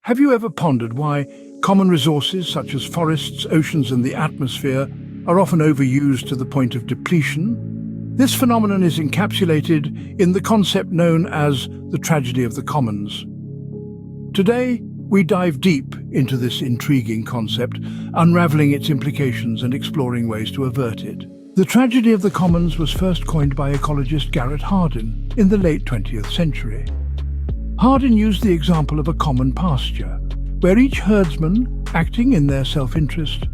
Have you ever pondered why common resources such as forests, oceans and the atmosphere are often overused to the point of depletion? This phenomenon is encapsulated in the concept known as the tragedy of the commons. Today, we dive deep into this intriguing concept, unraveling its implications and exploring ways to avert it. The tragedy of the commons was first coined by ecologist Garrett Hardin in the late 20th century. Hardin used the example of a common pasture, where each herdsman, acting in their self-interest,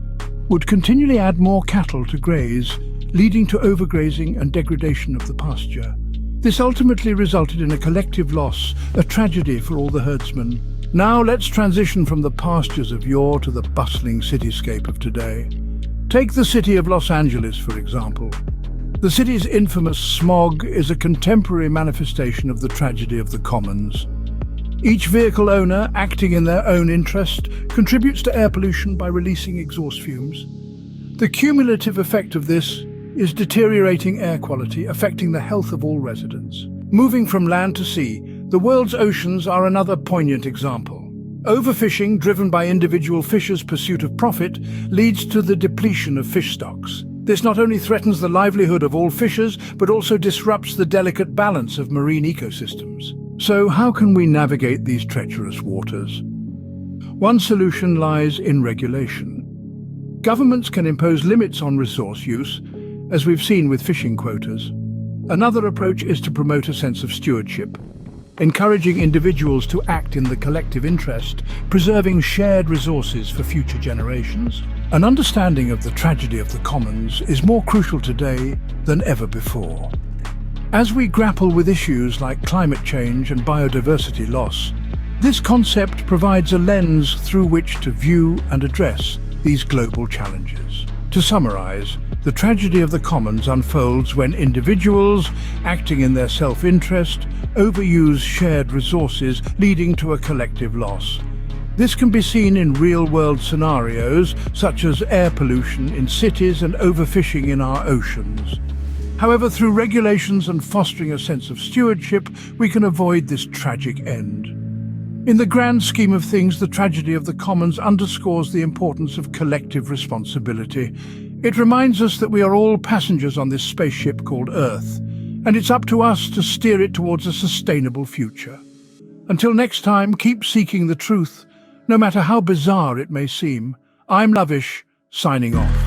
would continually add more cattle to graze, leading to overgrazing and degradation of the pasture. This ultimately resulted in a collective loss, a tragedy for all the herdsmen. Now let's transition from the pastures of yore to the bustling cityscape of today. Take the city of Los Angeles, for example. The city's infamous smog is a contemporary manifestation of the tragedy of the commons. Each vehicle owner, acting in their own interest, contributes to air pollution by releasing exhaust fumes. The cumulative effect of this is deteriorating air quality, affecting the health of all residents. Moving from land to sea, the world's oceans are another poignant example. Overfishing, driven by individual fishers' pursuit of profit, leads to the depletion of fish stocks. This not only threatens the livelihood of all fishers, but also disrupts the delicate balance of marine ecosystems. So how can we navigate these treacherous waters? One solution lies in regulation. Governments can impose limits on resource use, as we've seen with fishing quotas. Another approach is to promote a sense of stewardship, encouraging individuals to act in the collective interest, preserving shared resources for future generations. An understanding of the tragedy of the commons is more crucial today than ever before. As we grapple with issues like climate change and biodiversity loss, this concept provides a lens through which to view and address these global challenges. To summarize, the tragedy of the commons unfolds when individuals, acting in their self-interest, overuse shared resources, leading to a collective loss. This can be seen in real-world scenarios, such as air pollution in cities and overfishing in our oceans. However, through regulations and fostering a sense of stewardship, we can avoid this tragic end. In the grand scheme of things, the tragedy of the commons underscores the importance of collective responsibility. It reminds us that we are all passengers on this spaceship called Earth, and it's up to us to steer it towards a sustainable future. Until next time, keep seeking the truth, no matter how bizarre it may seem. I'm Lavish, signing off.